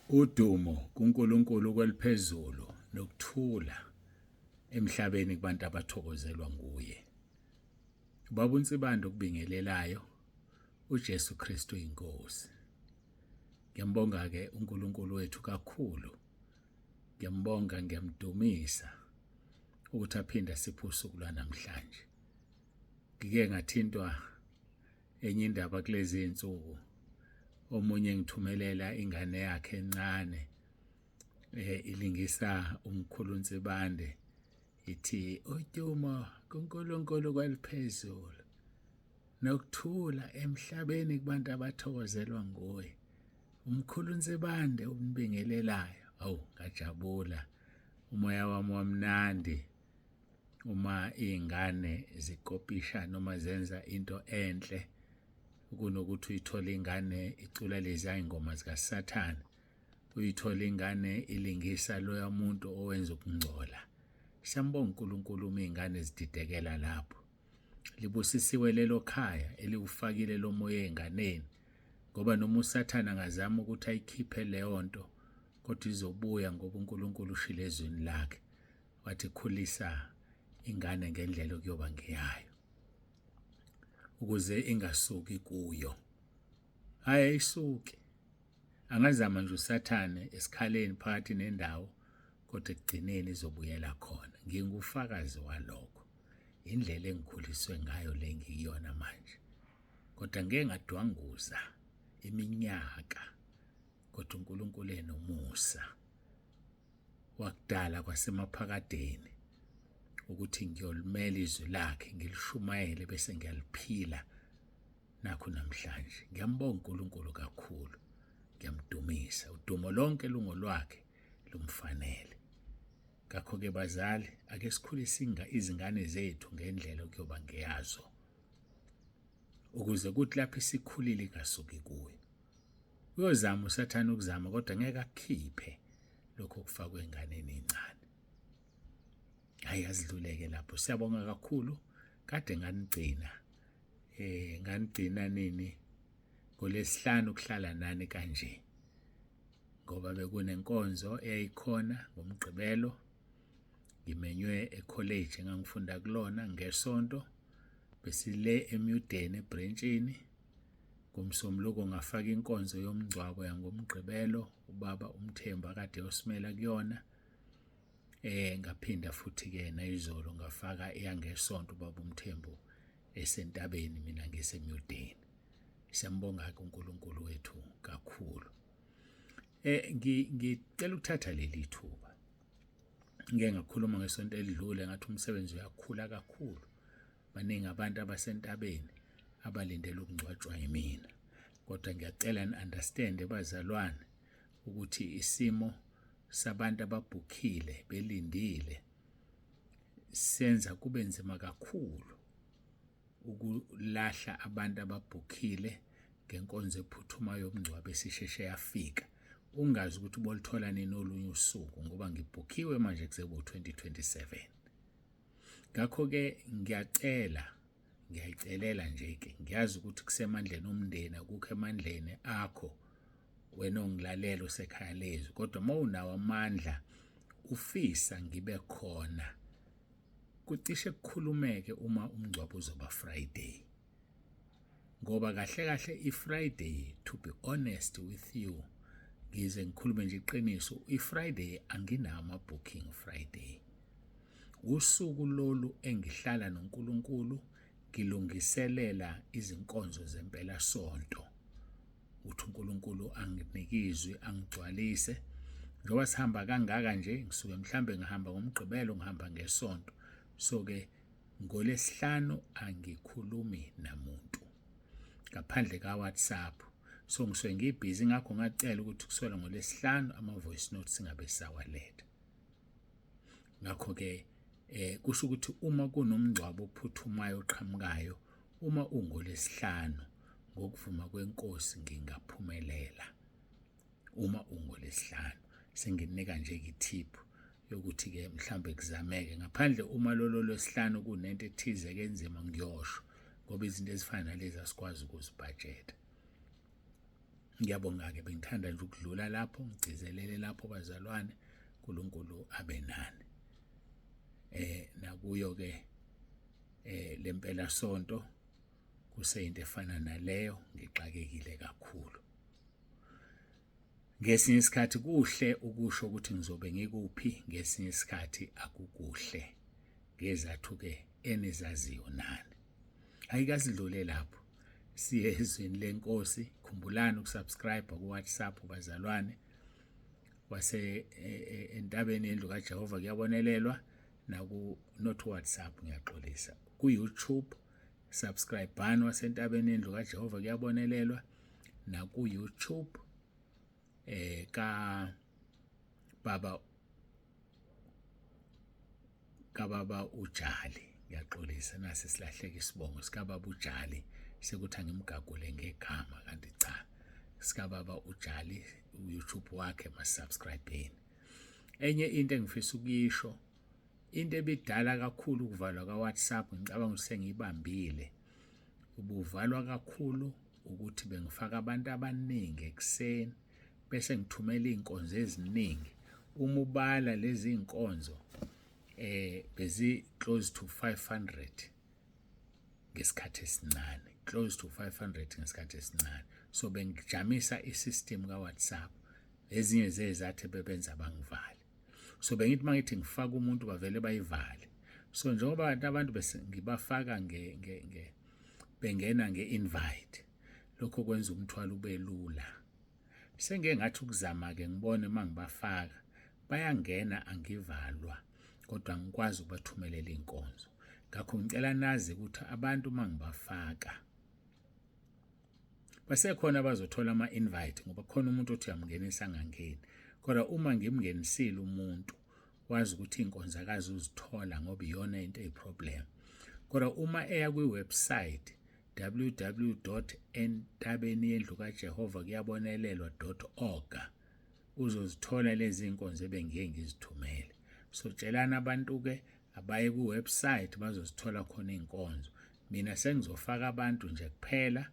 Udumo kuNkulunkulu kweliphezulu nokuthula emhlabeni kubantu abathokozelwa nguye. Baba uNsibando kubingelelayo uJesu KRISTU Inkosi. Ngiyambonga ke uNkulunkulu wethu kakhulu. Ngiyambonga ngiyamdumisa ukuthi aphinda siphe usuku lwanamhlanje. Ngike ngathintwa enye indaba kulezi insuku. Omunye ngithumelela ingane yakhe encane ilingisa umkhulu uNsibande ithi udumo kuNkulunkulu kweliphezulu nokuthula emhlabeni kubantu abathokozelwa nguye. Umkhulu uNsibande umbingelelayo. Awu ngajabula. Umoya wami wamnandi uma izingane zikopisha noma zenza into enhle kunokuthi uyithola ingane icula lezi ingoma zikaSathane, uyithola ingane ilingisa loya muntu owenza ukungcola. Siyambonga uNkulunkulu uma izingane zididekela lapho. Libusisiwe lelo khaya eliwufakile lo moya ezinganeni, ngoba noma uSathane angazama ukuthi ayikhiphe leyo nto, kodwa izobuya ngoba uNkulunkulu ushilo ezweni lakhe wathi khulisa ingane ngendlela okuyoba ngeyayo, ukuze ingasuki kuyo. Hayi isuke. Angazama nje uSathane esikhaleni phakathi nendawo, kodwa ekugcineni izobuyela khona. Ngingufakazi walokho. Indlela engikhuliswe ngayo le ngiyona manje. Kodwa ngeke ngadwanguza iminyaka, kodwa uNkulunkulu enomusa wakudala kwasemaphakadeni ukuthi ngiyolimela izwi lakhe, ngilishumayele bese ngiyaliphila nakho namhlanje. Ngiyambonga uNkulunkulu kakhulu. Ngiyamdumisa. Udumo lonke lungolwakhe lumfanele. Ngakho-ke bazali, ake sikhulise izingane zethu ngendlela okuyoba ngeyazo, ukuze kuthi lapho isikhulile ingasuki kuyo. Uyozama uSathane ukuzama, kodwa ngeke akukhiphe lokho kufakwe enganeni encane. Hayi azidluleke lapho. Siyabonga kakhulu. Kade nganigcina nini ngoLwesihlanu kuhlala nani kanje, ngoba bekunenkonzo eyayikhona ngoMgqibelo. Ngimenywe ecollege engangifunda kulona ngesonto, besile eMudeni eBrentshini. Ngomsombuluko ngafaka inkonzo yomngcwabo yangoMgqibelo, ubaba uMthembu akade yosimela kuyona. Ngaphinda futhi-ke nayizolo ngafaka eyangesonto ubaba uMthembu ENtabeni, mina ngiseMudeni. Siyambonga-ke uNkulunkulu wethu kakhulu. Ngicela ukuthatha leli thuba. Ngike ngakhuluma ngesonto elidlule ngathi umsebenzi uyakhula kakhulu. Baningi abantu abaseNtabeni abalindele ukungcwatshwa yimina. Kodwa ngiyacela ni-understand bazalwane ukuthi isimo sabantu ababhukhile belindile senza kube nzima kakhulu ukulahla abantu ababhukhile ngenkonzo ephuthumayo yomngcwabo esisheshe yafika. Ungazi ukuthi bolithola nini olunye usuku, ngoba ngibhukhiwe manje kuze ku-2027. Ngakho-ke ngiyayicelela nje-ke, ngiyazi ukuthi kusemandleni omndeni, akukho emandleni akho wena ongilalela usekhaya lezwi. Kodwa uma unawo amandla ufisa ngibe khona, kucishe kukhulumeke uma umngcwabo uzoba Friday, ngoba kahle kahle iFriday, to be honest with you, ngize ngikhulume nje iqiniso, iFriday anginawo ama-booking Friday. Usuku lolu engihlala noNkulunkulu ngilungiselela izinkonzo zempela sonto, uthi uNkulunkulu anginikizwe angigcwalise. Njoba sihamba kangaka nje, ngisuke mhlambe ngihamba ngoMgqibelo, ngihamba ngesonto. So-ke ngoLwesihlanu angikhulumi namuntu ngaphandle ka-WhatsApp. So ngisuke ngibhizi, ngakho ngacela ukuthi kusukela ngoLwesihlanu ama-voice notes singabe sawaletha. Ngakho-ke kusho ukuthi uma kunomngcwabo ophuthumayo oqhamukayo, uma ungoLwesihlanu ngokuvuma kweNkosi ngingaphumelela. Uma ungoLwesihlanu senginika nje ithiphu yokuthi-ke mhlambe kuzameke, ngaphandle uma lolo Lwesihlanu kunento ethize enzima ngiyosho, ngoba izinto ezifana nalezi asikwazi ukuzibhajeta. Ngiyabonga-ke, bengithanda nje ukudlula lapho ngigcizelele lapho bazalwane. uNkulunkulu abe nani. Nakuyo-ke lempela sonto kuseyinto efana naleyo ngixakekile kakhulu. Ngesinye isikhathi kuhle ukusho ukuthi ngizobe ngikuphi, ngesinye isikhathi akukuhle ngezathu-ke enizaziyo nani. Ayikasidlule lapho, siye ezweni lenkosi. Khumbulani ukusubscribe ku-WhatsApp bazalwane. ENtabeni yendlu kaJehova kuyabonelelwa, not WhatsApp ngiyaxolisa, ku-YouTube subscribe bani waseNtabeni yendlu kaJehova kuyabonelelwa, naku-YouTube kababa uJali. Ngiyaxolisa, nasi silahleka isibongo sikababa uJali, sekuthi angimgagule ngegama, kanti cha, sikababa uJali u-YouTube wakhe masubscribeni. Enye into engifisa ukuyisho, into ebidala kakhulu ukuvalwa ka-WhatsApp, ngicabanga ukuthi sengiyibambile. Ubuvalwa kakhulu ukuthi bengifaka abantu abaningi ekuseni bese ngithumela iy'nkonzo eziningi. Uma ubala lezi iy'nkonzo bezi close to 500 ngesikhathi esincane, close to 500 ngesikhathi esincane. So bengijamisa isystem ka-WhatsApp, ezinye zezathu bebenza bangivale. So bengithi mangithi ngifaka umuntu bavele bayivale. So njengoba abantu bese ngibafaka bengena nge-invite, lokho kwenza umthwalo ube lula. Sengeke ngathi ukuzama-ke ngibone mangibafaka bayangena angivalwa, kodwa ngikwazi ukubathumelela iy'nkonzo. Ngakho ngicela nazi ukuthi abantu mangibafaka basekhona bazothola ama-invite, ngoba khona umuntu othi uyamngenisa angangeni. Kodwa uma ngimngenisile umuntu wazi ukuthi iy'nkonzo akazi uzithola ngoba iyona into eyiproblem. Kodwa uma eya kwiwebsite www.entabeniendlukajehova.org uzozithola lezi iy'nkonzo ebengiye ngizithumele. So tshelana abantu-ke abaye kuwebsite bazozithola khona iy'nkonzo. Mina sengizofaka abantu nje kuphela,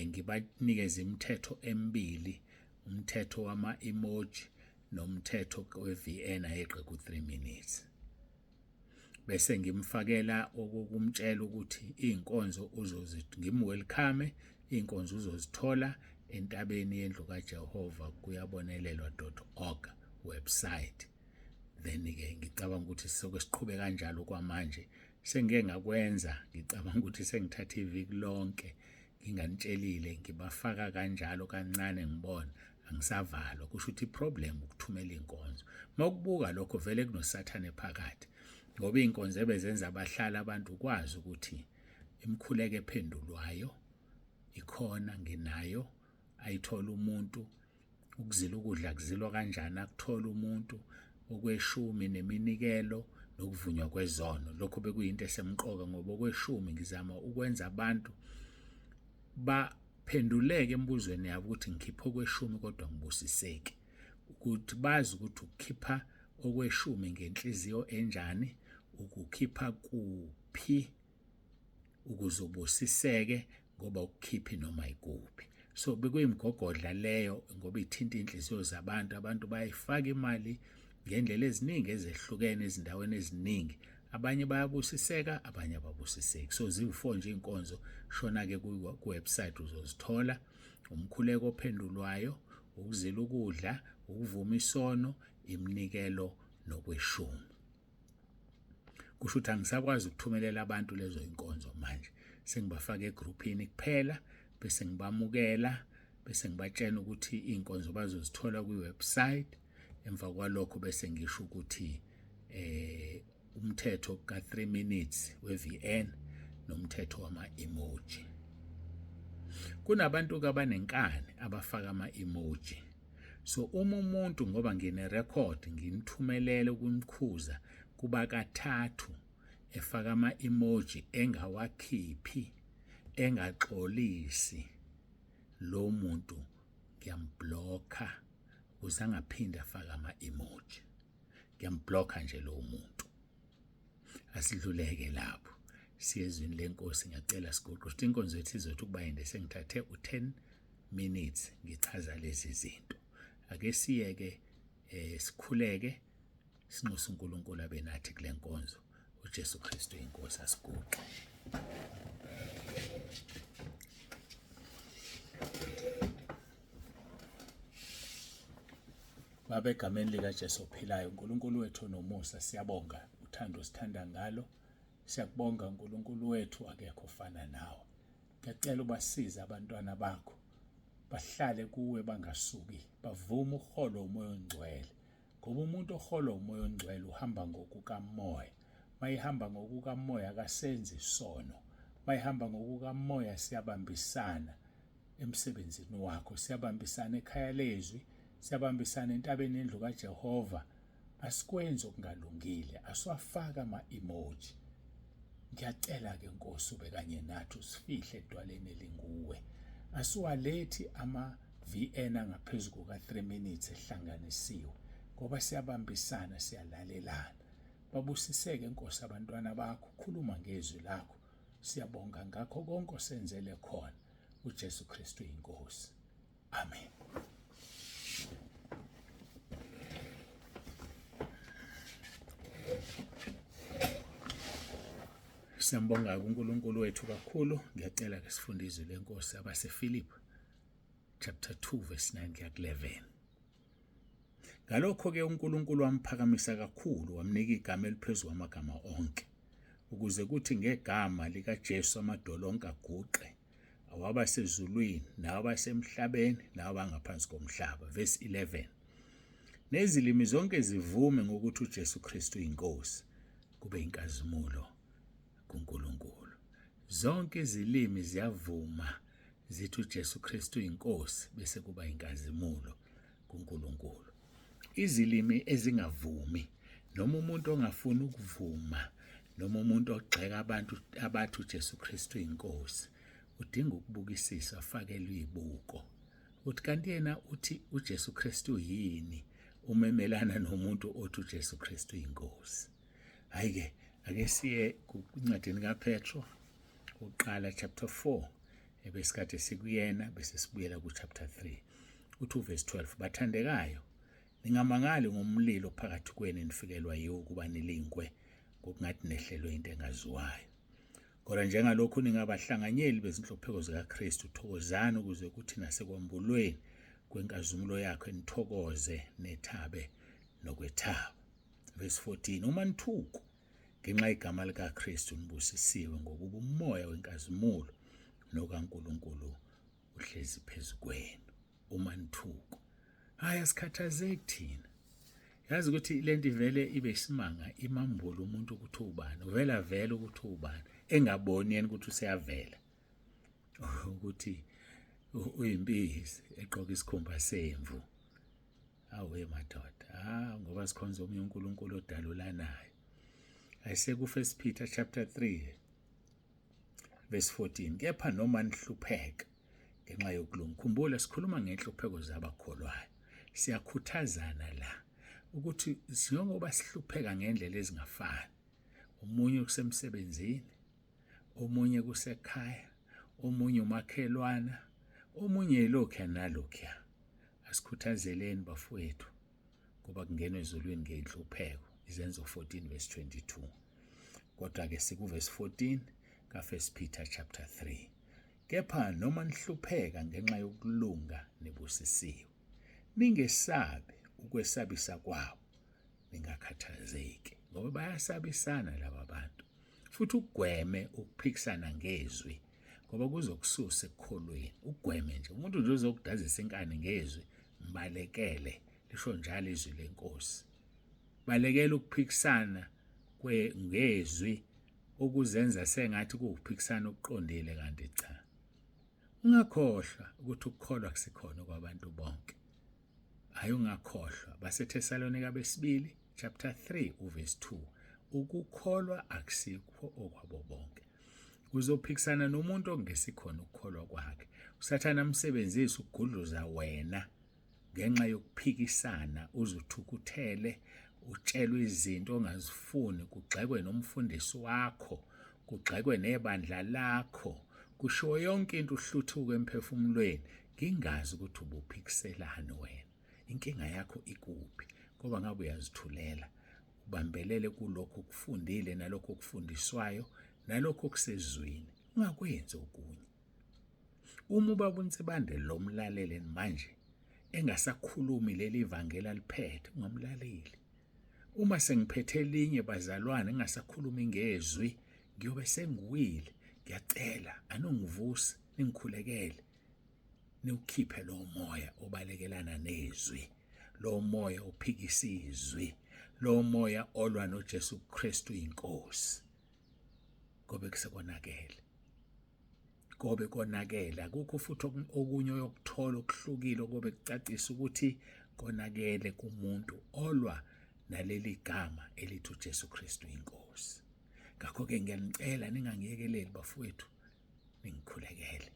ngibanikeze imithetho emibili, umthetho wama-emoji nomthetho we-VN ayeqe ku-3 minutes. Bese ngimfakela okumtshela ukuthi iy'nkonzo ngimwelcome, iy'nkonzo uzozithola entabeni yendlu kaJehova kuyabonelelwa.org website. Then-ke ngicabanga ukuthi soke siqhube kanjalo kwamanje. Sengike ngakwenza, ngicabanga ukuthi sengithatha iviki lonke nginganitshelile, ngibafaka kanjalo kancane ngibona angisavalwa. Kusho ukuthi iproblem ukuthumela iy'nkonzo. Mawukubuka lokho vele kunosathane phakathi, ngoba iy'nkonzo ebezenza abahlala abantu ukwazi ukuthi imikhuleko ephendulwayo ikhona, nginayo, ayithola umuntu. Ukuzila ukudla kuzilwa kanjani, akuthola umuntu. Okweshumi neminikelo nokuvunywa kwezono, lokho bekuyinto esemqoka, ngoba okweshumi ngizama ukwenza abantu baphenduleke embuzweni yabo ukuthi ngikhipha okweshumi kodwa ngibusiseke, ukuthi bazi ukuthi ukukhipha okweshumi ngenhliziyo enjani, ukukhipha kuphi ukuze ubusiseke, ngoba ukukhiphi noma ikuphi. So bekuyimigogodla leyo, ngoba ithinta inhliziyo zabantu. Abantu bayifaka imali ngendlela eziningi ezehlukene ezindaweni eziningi. Abanye bayabusiseka, abanye ababusiseki. So ziwu-4 nje iy'nkonzo. Shona-ke kuwebsite uzozithola: umkhuleko ophendulwayo, ukuzila ukudla, ukuvuma isono, iminikelo nokweshumi. Kusho ukuthi angisakwazi ukuthumelela abantu lezo y'nkonzo manje. Sengibafaka egroupini kuphela, bese ngibamukela, bese ngibatshena ukuthi iy'nkonzo bazozithola kwiwebsite. Emva kwalokho bese ngisho ukuthi umthetho ka-3 minutes we-VN nomthetho wama-emoji. Kunabantu-ke abanenkani abafaka ama-emoji. So uma umuntu, ngoba ngine-record ngimthumelele kumkhuza kuba kathathu efaka ama-emoji engawakhiphi, engaxolisi, lo muntu ngiyamblokha ukuze angaphinde afake ama-emoji. Ngiyamblokha nje lo muntu. Asidluleke lapho, siye ezweni lenkosi. Ngiyacela sigoqe ukuthi inkonzo yethu izothi ukuba yinde sengithathe u-10 minutes ngichaza lezi zinto. Ake siyeke sikhuleke sinxusa uNkulunkulu abe nathi kule nkonzo. UJesu Kristu inkosi asiguqe. Baba, egameni likaJesu ophilayo, uNkulunkulu wethu nomusa, siyabonga uthando sithanda ngalo. Siyakubonga uNkulunkulu wethu, akekho ofana nawe. Ngiyacela ubasize abantwana bakho bahlale kuwe bangasuki, bavume uholwa umoya ongcwele, ngoba umuntu oholwa umoya ongcwele uhamba ngokukamoya. Mayihamba ngokukamoya akasenzi isono. Mayihamba ngokukamoya siyabambisana emsebenzini wakho, siyabambisana ekhaya lezwi, siyabambisana entabeni endlu kaJehova. Asikwenzi okungalungile, asiwafaka ama-emoji. Ngiyacela-ke Nkosi ube kanye nathi, usifihle edwaleni elinguwe. Asiwalethi ama-VN angaphezu kuka-3 minutes ehlanganisiwe, ngoba siyabambisana, siyalalelana. Babusiseke Nkosi abantwana bakho, khuluma ngezwi lakho. Siyabonga ngakho konke osenzele khona. UJesu Kristu inkosi. Amen. Siyambonga uNkulunkulu wethu kakhulu. Ngiyacela ke sifunde izwi lenkosi abaseFilippi chapter 2 verse 9 kuya 11. Ngalokho ke uNkulunkulu wamphakamisa kakhulu, wamnika igama eliphezulu kwamagama onke, ukuze kuthi ngegama likaJesu amadolo onke aguqe, awaba sezulwini nawaba semhlabeni nawaba ngaphansi komhlaba. Verse 11. Nezilimi zonke zivume ngokuthi uJesu Kristu inkosi, kube inkazimulo kuNkulunkulu. Zonke izilimi ziyavuma zithi uJesu Kristu inkosi, bese kuba inkazimulo kuNkulunkulu. Izilimi ezingavumi, noma umuntu ongafuni ukuvuma, noma umuntu ogxeka abantu abathi uJesu Kristu inkosi, udinga ukubukisisa, afakelwe ibuko. Uthi kanti yena uthi uJesu Kristu yini umemelana nomuntu othi uJesu Kristu inkosi? Hayi-ke, ake siye kuncwadini kaPetro uqala chapter 4, ebesikade sikuyena bese sibuyela ku chapter 3. Uthi verse 12, bathandekayo, ningamangali ngomlilo phakathi kwenu nifikelwa yiwo ukuba nilinkwe ngokungathi nehlelwe into engaziwayo. Kodwa njengalokhu ningabahlanganyeli bezinhlopheko zikaKristu, thokozani ukuze kuthi nasekwambulweni kwenkazimulo yakho nithokoze nethabe nokwethaba. Verse 14, uma nithuku ngenxa igama likaKristu nibusisiwe ngokuba umoya wenkazimulo nokaNkulunkulu uhlezi phezu kwenu. Uma nithuku, hayi asikhathazeki thina. Yazi ukuthi lento ivele ibe isimanga, imambula umuntu ukuthi ubani, uvela vele ukuthi ubani, engaboni yena ukuthi useyavela, ukuthi uyimbizi egqoka isikhumba semvu. Awe madoda, ngoba sikhonza omunye uNkulunkulu odalulanayo. Ayise ku 1 Peter chapter 3 verse 14, kepha noma nihlupheka ngenxa yokulunga, khumbula sikhuluma ngenhlupheko zabakholwayo. Siyakhuthazana la ukuthi singoba sihlupheka ngendlela ezingafani, omunye kusemsebenzini, omunye kusekhaya, omunye umakhelwana, omunye lokhu nalokhu, asikhuthazeleni bafowethu ngoba kungenwe ezulwini ngenhlupheko. Izenzo 14 verse 22. Kodwa ke siku verse 14 ka 1 Peter chapter 3, kepha noma nihlupheka ngenxa yokulunga nebusisiwe, ningesabi ukwesabisa kwabo, ningakhathazeki, ngoba bayasabisana laba bantu. Futhi ugweme ukuphikisana ngezwi, ngoba kuzokususa ekukholweni. Ugweme nje, umuntu nje uzokudazisa inkani ngezwi, mbalekele, lisho njalo izwi lenkosi. Balekela ukuphikisana ngezwi okuzenza sengathi kuwuphikisana okuqondile, kanti cha. Ungakhohlwa ukuthi ukukholwa kusikhona kwabantu bonke. Hayi ungakhohlwa, baseThesalonika besibili chapter 3 verse 2, ukukholwa akusikho okwabo bonke. Uzophikisana nomuntu ongesikhona ukukholwa kwakhe. uSathane amsebenzisa ukugudluza wena ngenxa yokuphikisana, uzuthukuthele, utshelwe izinto ongazifuni, kugxekwe nomfundisi wakho, kugxekwe nebandla lakho, kusho yonke into uhluthuke emphefumulweni ngingazi ukuthi ubuphikiselani wena, inkinga yakho ikuphi, ngoba ngabe uyazithulela ubambelele kulokho okufundile nalokho okufundiswayo nalokho okusezwini, ungakwenzi okunye. Uma ubaba uNtsibande lo mlalele manje engasakhulumi leli ivangeli aliphethe, ungamlaleli. Uma sengiphethe elinye bazalwane engasakhulumi ngezwi, ngiyobe sengiwile. Ngiyacela anongivusi ningikhulekele, niwukhiphe lo moya obalekelana nezwi, lo moya ophikisa izwi, lo moya olwa noJesu Kristu inkosi. Kobe kusekonakele, kobe konakele, akukho futhi okunye oyokuthola okuhlukile kobe kucacisa ukuthi konakele kumuntu olwa naleli gama elithi uJesu Kristu inkosi. Ngakho-ke ngiyanicela ningangiyekeleli bafowethu, ningikhulekele,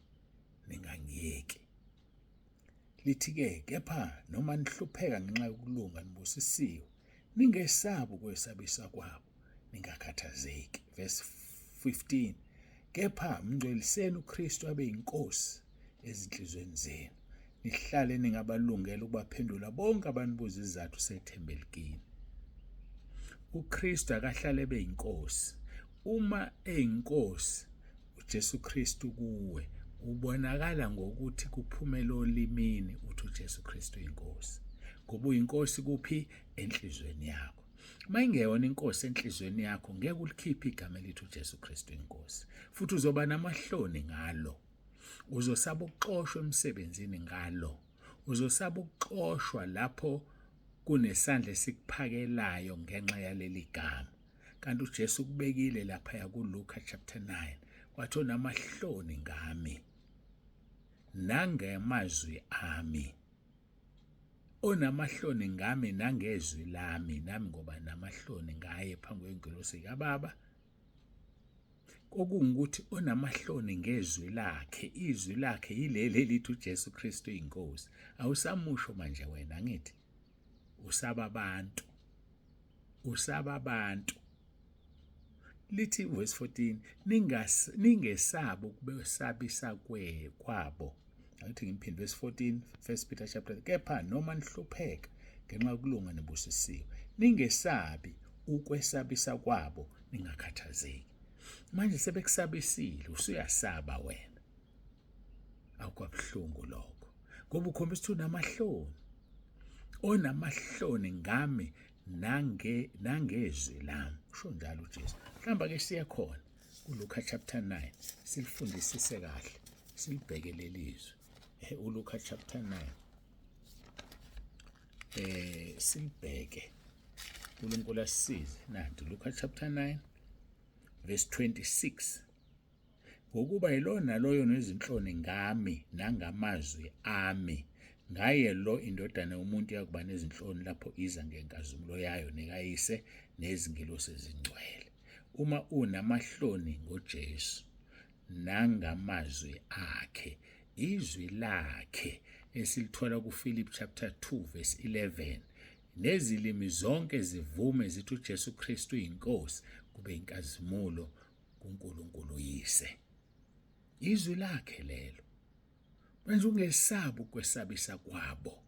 ningangiyeki. Lithi-ke, kepha noma nihlupheka ngenxa yokulunga nibusisiwe, ningesabi ukwesabisa kwabo, ningakhathazeki. Verse 15, kepha mngcweliseni uKristu abe yinkosi ezinhlizweni zenu, nihlale ningabalungela ukubaphendula bonke abanibuza izizathu sethemba elikini. uKristu akahlale ebe yinkosi. Uma eyinkosi uJesu Kristu kuwe, ubonakala ngokuthi kuphumela olimini uthi uJesu Kristu inkosi. Ngoba uyinkosi kuphi? Enhlizweni yakho. Uma ingeyona inkosi enhlizweni yakho, ngeke ulikhiphe igama elithi uJesu Kristu inkosi. Futhi uzoba namahloni ngalo. Uzosaba ukuxoshwa emsebenzini ngalo. Uzosaba ukuxoshwa lapho kunesandla esikuphakelayo ngenxa yaleli gama. Kanti uJesu kubekile lapha kuLuka chapter 9. Wathi onamahloni ngami nangemazwi ami. Onamahloni ngami nangezwi lami, nami ngoba namahloni ngaye phambi kwengilosi kaBaba. Okungukuthi onamahloni ngezwi lakhe, izwi lakhe yileli lithi uJesu Kristu inkosi. Awusamusho manje wena, angithi usaba abantu, usaba abantu. Lithi verse 14, ningesabi ukubesabisa kwabo. Ayithi ngimphinde verse 14, 1 Peter chapter 3, kepha noma nihlupheka ngenxa yokulunga nebusisiwe, ningesabi ukwesabisa kwabo, ningakhathazeki. Manje sebekusabisile, usuyasaba wena. Akwabuhlungu lokho, ngoba ukhombisa ukuthi unamahloni. Onamahloni ngami nangezwi lami, usho njalo uJesu. Mhlamba ke siya khona kuLuka chapter 9 silifundisise kahle, silibheke lelizwi. uLuka chapter 9 silibheke. uNkulunkulu asisize. Nanti Luka chapter 9 verse 26. Ngokuba yilona loyo nezinhloni ngami nangamazwi ami, ngaye lo indodana yomuntu yakuba nezinhloni lapho iza ngenkazimulo yayo nekayise nezingilosi ezingcwele. Uma unamahloni ngoJesu nangamazwi akhe, izwi lakhe esilithola kuPhilippians chapter 2 verse 11, nezilimi zonke zivume zithi uJesu Kristu inkosi, kube inkazimulo kuNkulunkulu yise. Izwi lakhe lelo. Manje ungesabi ukwesabisa kwabo,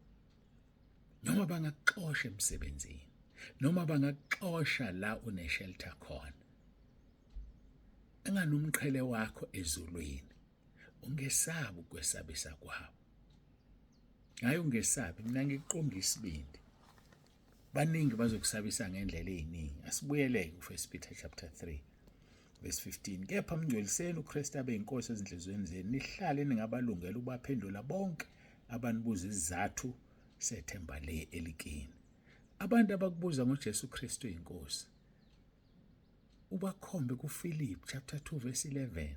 noma bangakuxosha emsebenzini, noma bangakuxosha la uneshelter khona. Enganomqhele wakho ezulwini, ungesabi ukwesabisa kwabo. Hayi ungesabi, mina ngikuqonga isibindi. Baningi bazokusabisa ngendlela eziningi. Asibuyeleke ku1 Peter chapter 3 verse 15. Kepha mngcweliseni uKristu abe yinkosi ezinhlizweni zenu, nihlale ningabalungela ukubaphendula bonke abanibuza izizathu sethemba le elikini. Abantu abakubuza ngoJesu Kristu inkosi, ubakhombe kuPhilippians chapter 2 verse 11.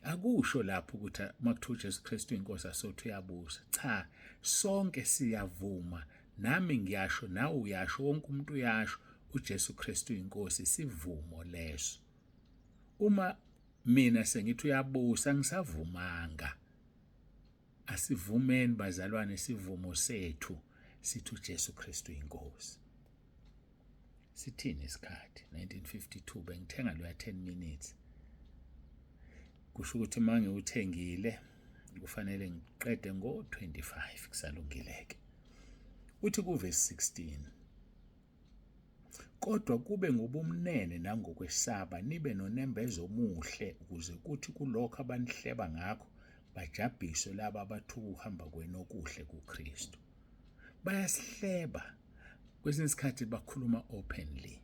Akusho lapho ukuthi makuthiwa uJesu Kristu inkosi asothi uyabusa. Cha, sonke siyavuma, nami ngiyasho, nawe uyasho, wonke umuntu uyasho uJesu Kristu inkosi, sivumo leso. Uma mina sengithi uyabusa, ngisavumanga. Asivumeni bazalwane, isivumo sethu sithi uJesu Kristu inkosi. Sithini isikhathi? 1952 bengithenga lo 10 minutes. Kusho ukuthi manje uthengile kufanele ngiqede ngo-25 kusalungileke. Uthi kuverse 16, kodwa kube ngobumnene nangokwesaba nibe nonembezo omuhle ukuze kuthi kulokho abanihleba ngakho bajabhiswe laba abathuka ukuhamba kwenu okuhle kuKristu. Bayasihleba, kwesinye isikhathi bakhuluma openly,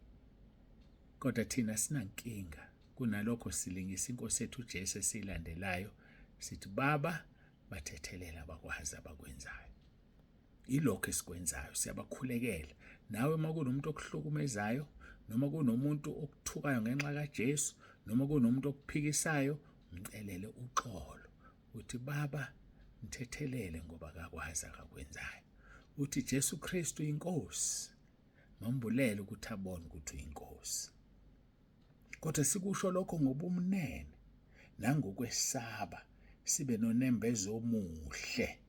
kodwa thina sinankinga kunalokho silingisa iNkosi yethu uJesu esilandelayo sithi Baba bathethelela abakwazi abakwenzayo. Ilokho esikwenzayo siyabakhulekela. Nawe uma kunomuntu okuhlukumezayo noma kunomuntu okuthukayo ngenxa kaJesu noma kunomuntu okuphikisayo, umcelele uxolo uthi Baba mthethelele ngoba akakwazi akakwenzayo. Uthi Jesu Kristu inkosi, mambulele ukuthi abone ukuthi uyinkosi. Kodwa sikusho lokho ngobumnene nangokwesaba, sibe nonembezo omuhle.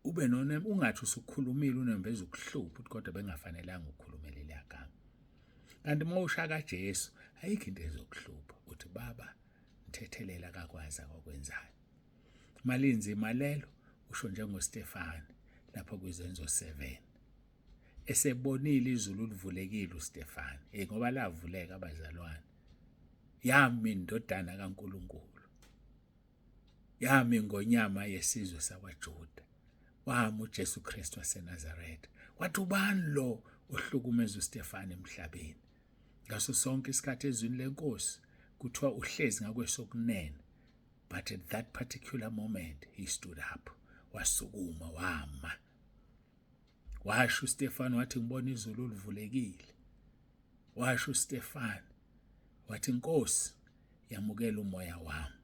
Ube ungathi usukhulumile unembezo ukuhlupha kodwa bengafanelanga ukhulumele leyagama. Kanti uma ushaka Jesu ayikho into ezokuhlupha, uthi Baba mthethelela akakwazi akakwenzayo. Malinzima lelo usho njengoStefane lapho kwizenzo 7. Esebonile izulu livulekile uStefane, ngoba lavuleka abazalwane. Yami indodana kaNkulunkulu, yami ngonyama yesizwe sakwaJuda, wami uJesu Kristu waseNazaretha. Wathi ubani lo ohlukumeza uStefane emhlabeni? Ngaso sonke isikhathi ezwini lenkosi kuthiwa uhlezi ngakwesokunene, but at that particular moment he stood up, wasukuma wama. Washo uStefane wathi ngibona izulu livulekile. Washo uStefane wathi Nkosi yamukela umoya wami.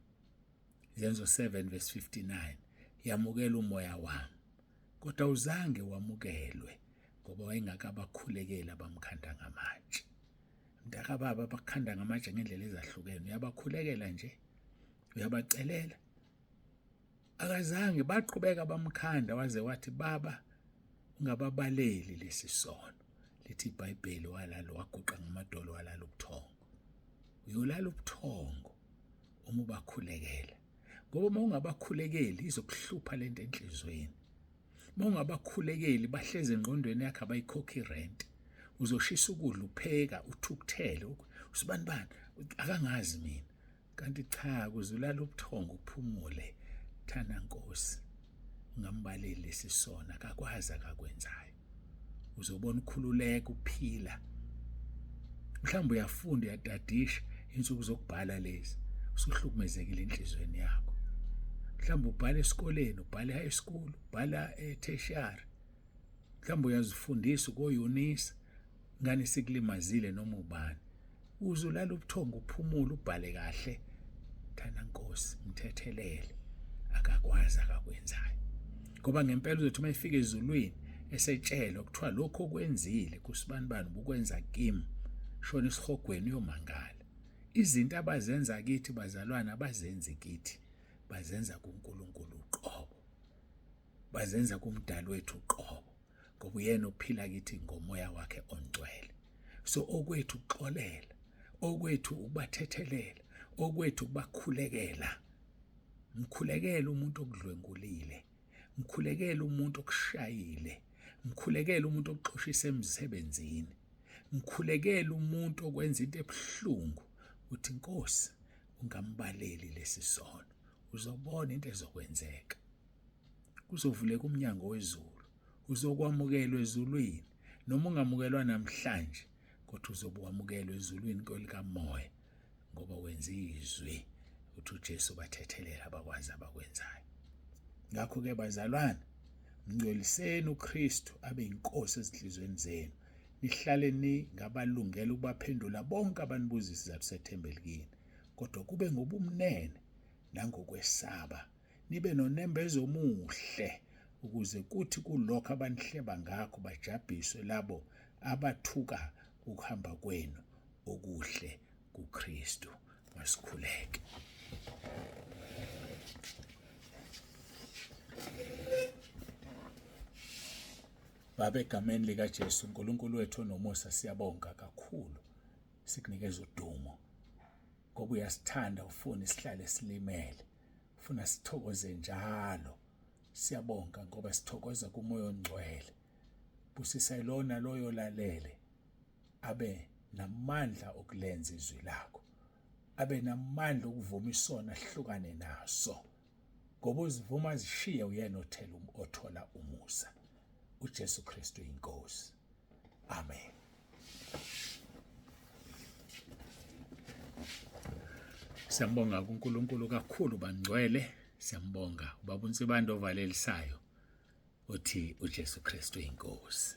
Izenzo 7 verse 59, yamukela umoya wami. Kodwa uzange wamukelwe ngoba wayengakabakhulekeli abamkhanda ngamatshe. Mntaka baba bakhanda ngamatshe ngendlela ezahlukene, uyabakhulekela nje, uyabacelela. Akazange baqhubeka bamkhanda waze wathi Baba ungababaleli lesisono. Lithi iBhayibheli walala waguqa ngamadolo walala ubuthongo. Uyolala ubuthongo uma ubakhulekela, ngoba uma ungabakhulekeli izokuhlupha lento enhlizweni. Uma ungabakhulekeli bahleze engqondweni yakhe abayikhokha irent, uzoshisa ukudla upheka uthukuthele usibani bani akangazi mina. Kanti cha, kuzulala ubuthongo uphumule. Thana Nkosi ungambaleli lesisona akakwazi akakwenzayo. Uzobona ukhululeka uphila. Mhlawumbe uyafunda uyadadisha insuku zokubhala lezi, usuhlukumezekile enhlizweni yakho. Mhlawumbe ubhala esikoleni, ubhala e-high school, ubhala e-tertiary. Mhlawumbe uyazifundisa ukoyunisa, ngani sikulimazile noma ubani. Uzulala ubuthongo uphumule ubhale kahle. Thana Nkosi mthethelele akakwazi akakwenzayo. Ngoba ngempela uzothi uma efika ezulwini esetshelwa kuthiwa lokho okwenzile kusibani bani ubukwenza kimi, shona esihogweni uyomangala. Izinto abazenza kithi bazalwana abazenzi kithi, bazenza kuNkulunkulu uqobo, bazenza kumdali wethu uqobo, ngoba uyena ophila kithi ngomoya wakhe ongcwele. So okwethu uxolela, okwethu ukubathethelela, okwethu ukubakhulekela. Mkhulekele umuntu okudlwengulile, mkhulekele umuntu okushayile, mkhulekele umuntu okuxoshisa emsebenzini, mkhulekele umuntu okwenza into ebuhlungu. Uthi Nkosi ungambaleli lesisono, uzobona into ezokwenzeka. Kuzovuleka umnyango wezulu, uzokwamukelwa ezulwini. Noma ungamukelwa namhlanje kodwa uzobuwamukelwa ezulwini likamoya, ngoba wenza izwi uthi uJesu bathethelela abakwazi abakwenzayo. Ngakho-ke bazalwane, mngcoliseni uKristu abe inkosi ezinhlizweni zenu. Nihlale ningabalungela ukubaphendula bonke abanibuzisa isizathu sethemba kini, kodwa kube ngobumnene nangokwesaba, nibe nonembezo omuhle ukuze kuthi kulokho abanihleba ngakho bajabhiswe labo abathuka ukuhamba kwenu okuhle kuKristu. Masikhuleke. Baba, egameni likaJesu uNkulunkulu wethu onomusa, siyabonga kakhulu, sikunikeza udumo ngoba uyasithanda, ufuna isihlale silimele, funa sithokoze njalo. Siyabonga ngoba sithokoza kuMoya oNgcwele. Busisa lona loyo lalele abe namandla okulenza izwi lakho, abe namandla okuvuma isona sihlukane naso, ngoba uzivuma zishiye uyena othola umusa. UJesu Kristu inkosi. Amen. Siyambonga kuNkulunkulu kakhulu bangcwele. Siyambonga ubaba uNsibando ovalelisayo uthi uJesu Kristu inkosi.